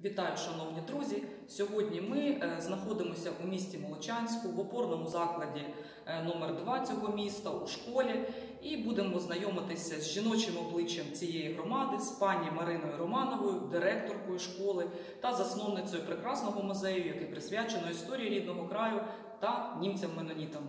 Вітаю, шановні друзі! Сьогодні ми знаходимося у місті Молочанську, в опорному закладі номер 2 цього міста, у школі, і будемо знайомитися з жіночим обличчям цієї громади, з пані Мариною Романовою, директоркою школи та засновницею прекрасного музею, який присвячено історії рідного краю та німцям-менонітам.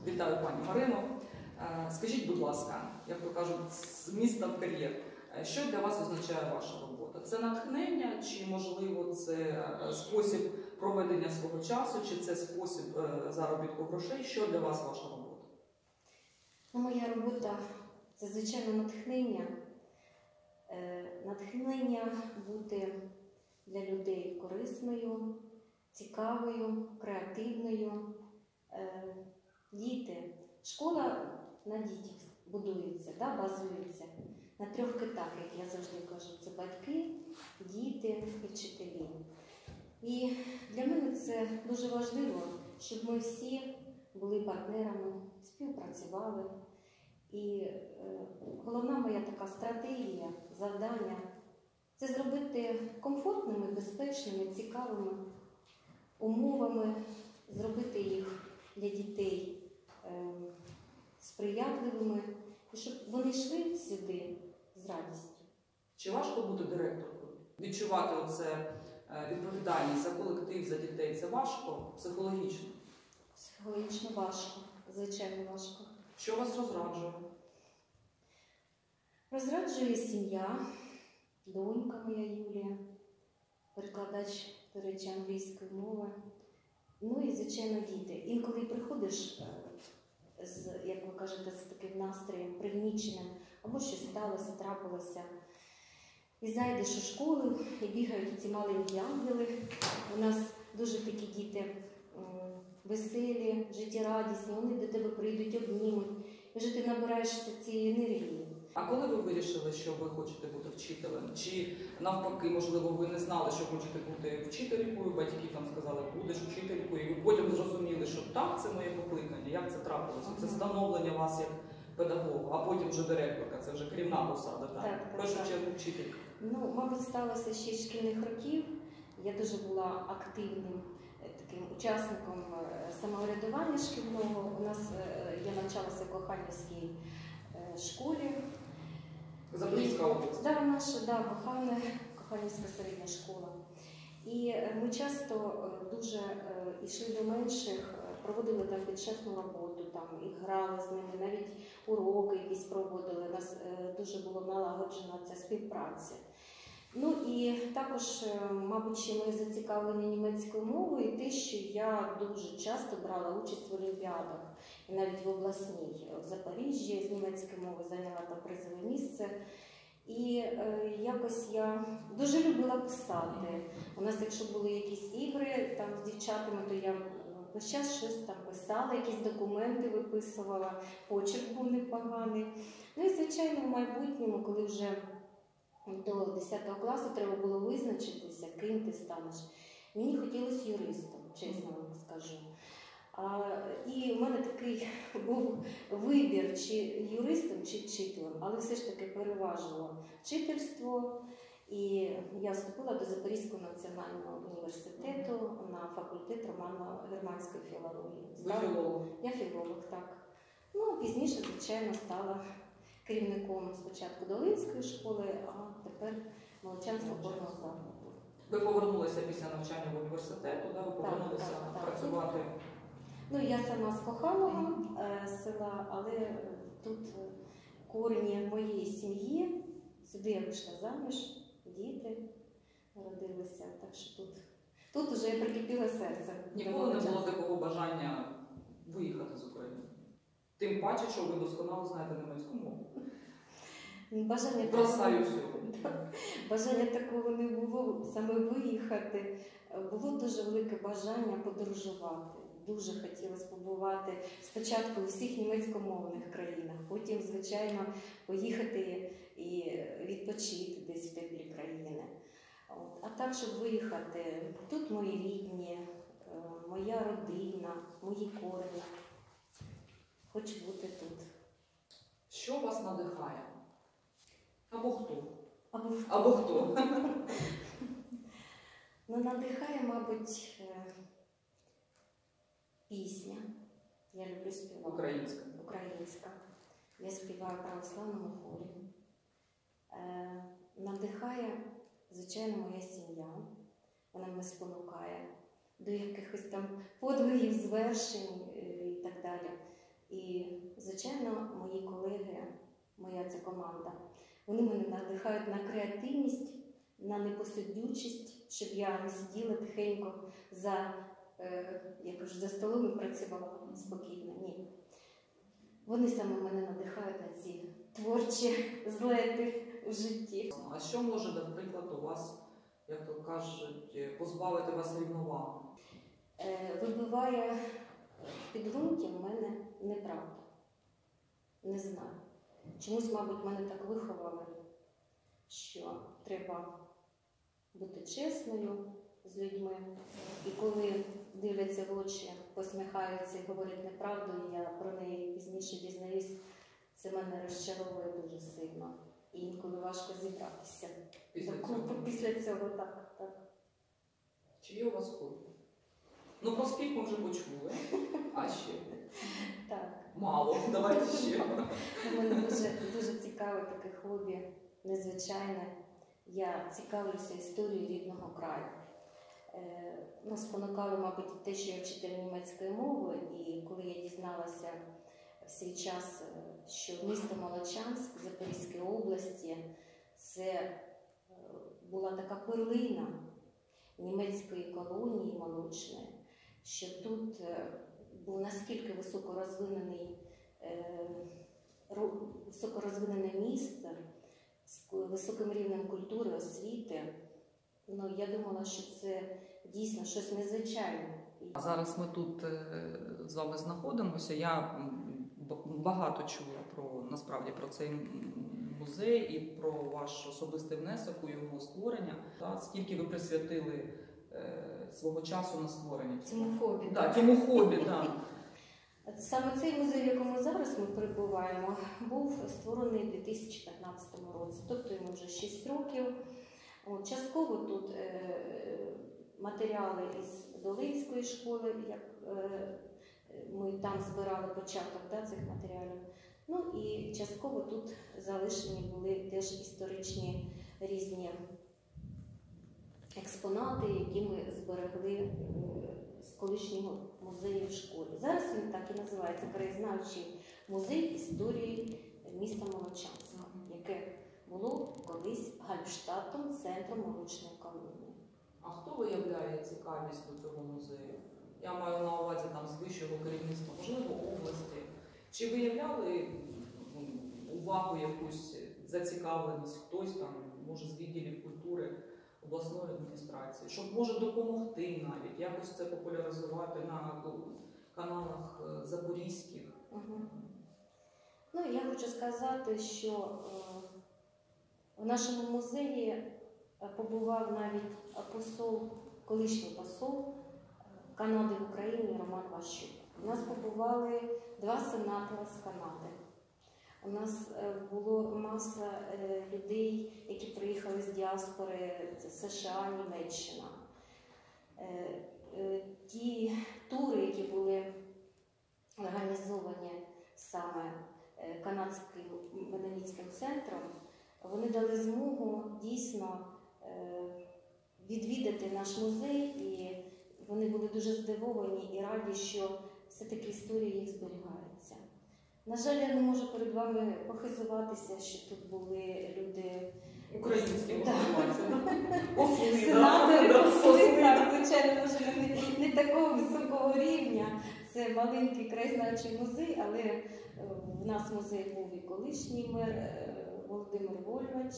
Вітаю, пані Марино. Скажіть, будь ласка, як то кажуть, з міста в кар'єр, що для вас означає ваша робота? Це натхнення, чи, можливо, це спосіб проведення свого часу, чи це спосіб заробітку грошей? Що для вас ваша робота? Моя робота – це, звичайно, натхнення. Натхнення бути для людей корисною, цікавою, креативною. Діти. Школа на дітях будується, базується на 3 китах, як я завжди кажу. Це батьки, діти і вчителі. І для мене це дуже важливо, щоб ми всі були партнерами, співпрацювали. І головна моя така стратегія, завдання – це зробити комфортними, безпечними, цікавими умовами, зробити їх для дітей сприятливими, і щоб вони йшли сюди з радістю. Чи важко бути директоркою? Відчувати оце відповідальність за колектив, за дітей – це важко психологічно? Психологічно важко, звичайно важко. Що вас розраджує? Розраджує сім'я, донька моя Юлія, перекладач, до речі, англійської мови. Ну і, звичайно, діти. Інколи приходиш, як ви кажете, з таким настроєм, пригніченим, або щось сталося, трапилося, і зайдеш у школу, і бігають ці маленькі ангели. У нас дуже такі діти веселі, життєрадісні, вони до тебе прийдуть, обнімуть, і вже ти набираєшся цієї енергії. А коли ви вирішили, що ви хочете бути вчителем? Чи навпаки, можливо, ви не знали, що хочете бути вчителькою, батьки там сказали, будеш вчителькою, і ви потім зрозуміли, що так, це моє покликання, як це трапилося? Це становлення вас як педагога, а потім вже директорка, це вже керівна посада, так? В першу чергу вчителька. Ну, мабуть, сталося ще з шкільних років. Я дуже була активним таким учасником самоврядування шкільного. У нас, я навчалася в Коханівській школі. Запорізька область. Так, наша, Коханівська середня школа. І ми часто дуже йшли до менших, проводили там підшефну роботу, там, і грали з ними, навіть уроки якісь проводили. У нас дуже було налагоджена ця співпраця. Ну і також, мабуть, ще ми зацікавлені німецькою мовою, і те, що я дуже часто брала участь в олімпіадах, і навіть в обласній, в Запоріжжі з німецької мови зайняла там призове місце. І якось я дуже любила писати. У нас, якщо були якісь ігри там з дівчатами, то я весь час щось там писала, якісь документи виписувала, почерк був непоганий. Ну і, звичайно, в майбутньому, коли вже до 10 класу треба було визначитися, ким ти станеш. Мені хотілося юристом, чесно вам скажу. І в мене такий був вибір, чи юристом, чи вчителем, але все ж таки переважило вчительство. І я вступила до Запорізького національного університету на факультет романо-германської філології. Ви філолог? Я філолог, так. Ну, пізніше, звичайно, стала керівником спочатку Долинської школи, а тепер Молочанського опорного закладу. Ви повернулися після навчання в університету, ви повернулися працювати? Ну, я сама з Коханого села, але тут корені моєї сім'ї. Сюди я вийшла заміж, діти народилися, так що тут вже прикипіло серце. Ніколи не було такого бажання виїхати з України? Тим паче, що ви досконало знаєте німецьку мову. Бажання такого не було, саме виїхати. Було дуже велике бажання подорожувати. дуже хотілося побувати спочатку у всіх німецькомовних країнах, потім, звичайно, поїхати і відпочити десь в теплі країни. А так, щоб виїхати, тут мої рідні, моя родина, мої корені. Хочу бути тут. Що вас надихає? Або хто? Або хто? Ну, надихає, мабуть, пісня. Я люблю співати. Українська. Українська. Я співаю в православному хорі. Надихає, звичайно, моя сім'я. Вона мене спонукає до якихось там подвигів, звершень і так далі. І, звичайно, мої колеги, моя ця команда, вони мене надихають на креативність, на непосидючість, щоб я не сиділа тихенько за столом і працювала спокійно. Ні. Вони саме мене надихають на ці творчі злети в житті. А що може, наприклад, у вас, як то кажуть, позбавити вас рівноваги? Вибиває в підґрунті в мене неправда. Не знаю. Чомусь, мабуть, мене так виховали, що треба бути чесною з людьми. І коли дивляться в очі, посміхаються і говорять неправду, і я про неї пізніше дізнаюсь, це мене розчаровує дуже сильно. І інколи важко зібратися. Після цього, так. Чи є у вас хобі? Ну, про спів ми вже почули. А ще? Так. Мало, давайте ще. У мене дуже цікаве таке хобі, незвичайне. Я цікавлюся історією рідного краю. Спонукало, мабуть, те, що я вчитель німецької мови, і коли я дізналася в свій час, що місто Молочанськ Запорізької області це була така перлина німецької колонії молочної, що тут був наскільки високорозвинене місто з високим рівнем культури, освіти. Ну, я думала, що це дійсно щось незвичайне. Зараз ми тут з вами знаходимося. Я багато чула насправді про цей музей і про ваш особистий внесок у його створення. Скільки ви присвятили свого часу на створення? Цьому хобі. Цьому хобі, так. Саме цей музей, в якому зараз ми перебуваємо, був створений у 2015 році, тобто йому вже 6 років. Частково тут матеріали із Долинської школи, як ми там збирали початок цих матеріалів. Ну і частково тут залишені були теж історичні різні експонати, які ми зберегли з колишнього музею в школі. Зараз він так і називається Краєзнавчий музей історії міста Молочанська, яке було колись Гальштатом, центром молочної колонії. А хто виявляє цікавість до цього музею? Я маю на увазі там з вищого керівництва, можливо, області. Чи виявляли увагу якусь, зацікавленість хтось там, може, з відділів культури обласної адміністрації, щоб може допомогти навіть, якось це популяризувати на каналах запорізьких? Ну, я хочу сказати, що в нашому музеї побував навіть колишній посол Канади в Україні Роман Ващук. У нас побували 2 сенатори з Канади. У нас було маса людей, які приїхали з діаспори, це США, Німеччина. Ті тури, які були організовані саме Канадським менонітським центром, вони дали змогу дійсно відвідати наш музей, і вони були дуже здивовані і раді, що все-таки історія їх зберігається. На жаль, я не можу перед вами похизуватися, що тут були люди українські, сенатори, посли, так, звичайно, може, не такого високого рівня. Це маленький краєзнавчий музей, але в нас музей був і колишній мер Володимир Вольвач,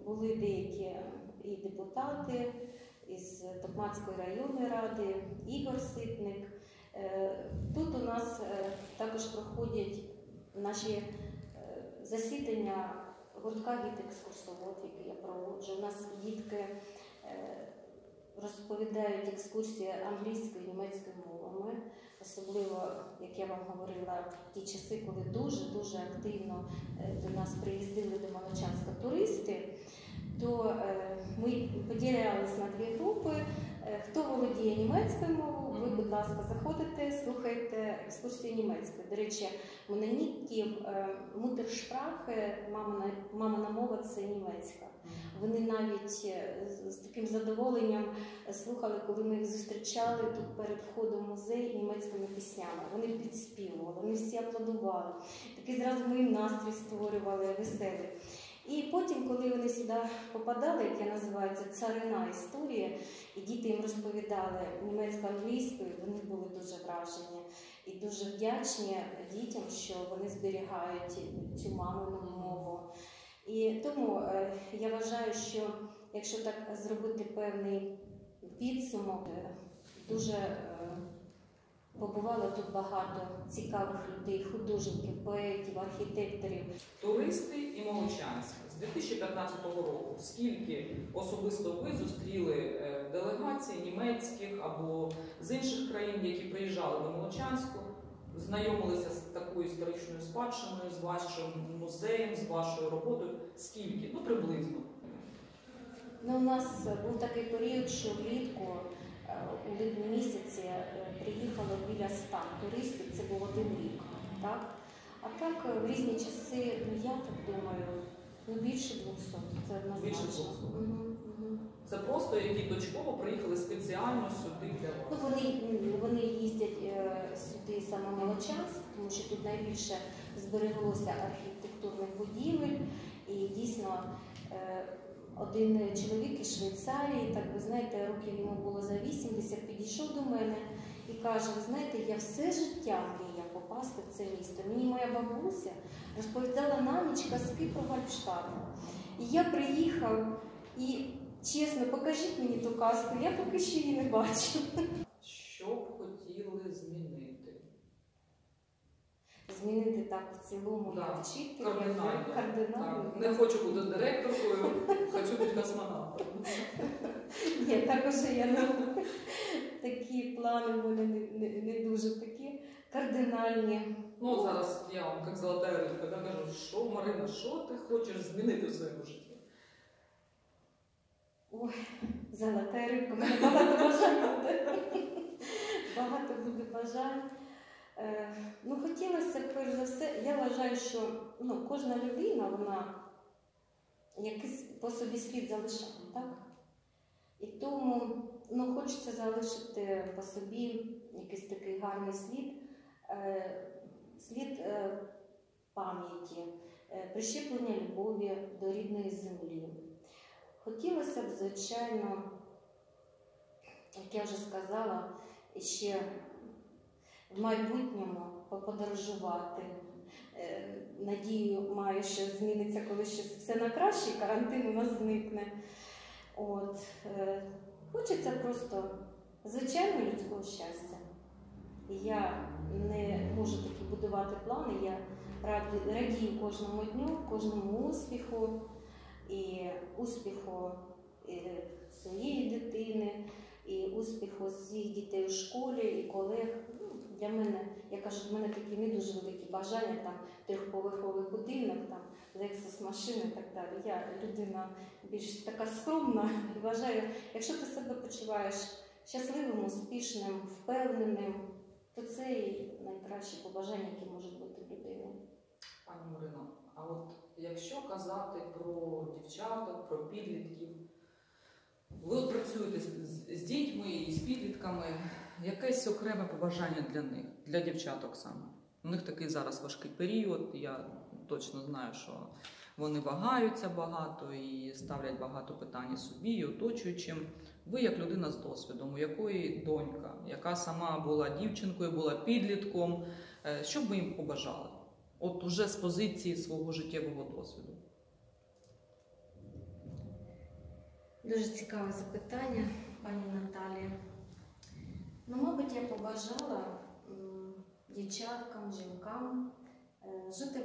були деякі і депутати із Токмацької районної ради, Ігор Ситник. Тут у нас також проходять наші засідання гуртка «Діти-екскурсовод», який я проводжу. У нас дітки розповідають екскурсії англійською і німецькою мовами. Особливо, як я вам говорила, в ті часи, коли дуже-дуже активно до нас приїздили до Молочанська туристи, то ми поділялись на дві групи. Хто володіє німецькою мовою, ви, будь ласка, заходите, слухайте екскурсії німецькою. До речі, менонітків мутершпрахи, мамина мова – це німецька. Вони навіть з таким задоволенням слухали, коли ми їх зустрічали тут перед входом в музей німецькими піснями. Вони підспівували, вони всі аплодували. Такий зразу ми їм настрій створювали, веселий. І потім, коли вони сюди попадали, як я називаю це царина історія, і діти їм розповідали німецько-англійською, вони були дуже вражені і дуже вдячні дітям, що вони зберігають цю мамину мову. І тому я вважаю, що якщо так зробити певний підсумок, дуже побувало тут багато цікавих людей, художників, поетів, архітекторів. Туристи і Молочанськ. З 2015 року скільки особисто ви зустріли делегацій німецьких або з інших країн, які приїжджали до Молочанську, знайомилися з такою історичною спадщиною, з вашим музеєм, з вашою роботою? Скільки? Ну, приблизно. Ну, у нас був такий період, що влітку, у липні місяці, приїхало біля 100 туристів, це був один рік. Так? А так, в різні часи, ну, я так думаю, більше 200, це однозначно. Більше 200? Це просто які точково приїхали спеціально сюди для вас? Ну, вони їздять сюди саме в Молочанськ, тому що тут найбільше збереглося архітектурних будівель. І дійсно один чоловік із Швейцарії, так ви знаєте, років йому було за 80, підійшов до мене і каже: ви знаєте, я все життя мріяв попасти в це місто. Мені моя бабуся розповідала на ніч казки про Гольфштадт. І я приїхав і, чесно, покажіть мені ту казку, я поки що її не бачу. Що б хотіли змінити? Змінити так в цілому, як вчитель, кардинально. Не хочу бути директоркою, хочу бути космонавтом. Ні, також я такі плани в мене не дуже такі кардинальні. Ну, зараз я вам, як золота рибка, кажу, що, Марина, що ти хочеш змінити в своєму житті? Ой, золота рибка, в мене багато бажань буде. Багато буде бажань. Ну, хотілося, перш за все, я вважаю, що кожна людина, вона якийсь по собі слід залишає, так? І тому хочеться залишити по собі якийсь такий гарний слід, слід пам'яті, прищеплення любові до рідної землі. Хотілося б, звичайно, як я вже сказала, ще в майбутньому подорожувати. Надію маю, що зміниться, коли щось все на краще, карантин у нас зникне. Хочеться просто звичайного людського щастя. Я не можу такі будувати плани, я радію кожному дню, кожному успіху, і успіху своєї дитини, і успіху своїх дітей у школі, і колег. Для мене, я кажу, в мене такі не дуже великі бажання, там трьохповерховий будинок, там Lexus машини і так далі. Я людина більш така скромна і вважаю, якщо ти себе почуваєш щасливим, успішним, впевненим, то це і найкращі побажання, які можуть бути в людини. Пані Марино, а от якщо казати про дівчаток, про підлітків, ви от працюєте з дітьми і з підлітками, якесь окреме побажання для них, для дівчаток саме? У них такий зараз важкий період, я точно знаю, що вони вагаються багато і ставлять багато питань собі і оточуючим. Ви, як людина з досвідом, у якої донька, яка сама була дівчинкою, була підлітком, що б ви їм побажали? От уже з позиції свого життєвого досвіду. Дуже цікаве запитання, пані Наталія. Мабуть, я побажала дівчаткам, жінкам жити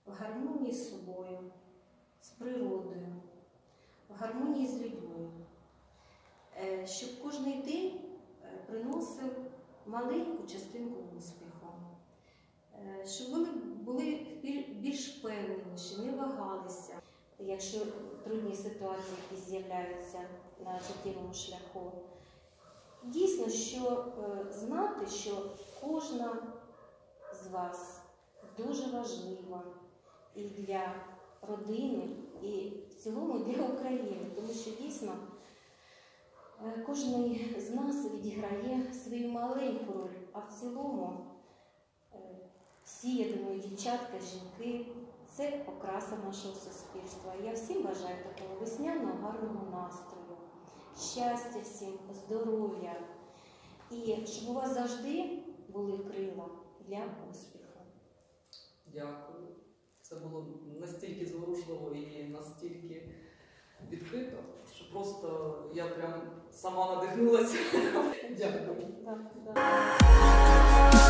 в гармонії з собою, з природою, в гармонії з людьми, щоб кожний день приносив маленьку частинку успіху, щоб вони були більш впевненіші, не вагалися, якщо трудні ситуації якісь з'являються на життєвому шляху. Дійсно, що знати, що кожна з вас дуже важлива і для родини, і в цілому для України, тому що дійсно кожен з нас відіграє свою маленьку роль, а в цілому всі, я думаю, дівчатка, жінки – це окраса нашого суспільства. Я всім бажаю такого весняного, гарного настрою, щастя всім, здоров'я і щоб у вас завжди були крила для успіху. Дякую. Це було настільки зворушливо і настільки відкрито, що просто я прям сама надихнулася. Дякую. Так.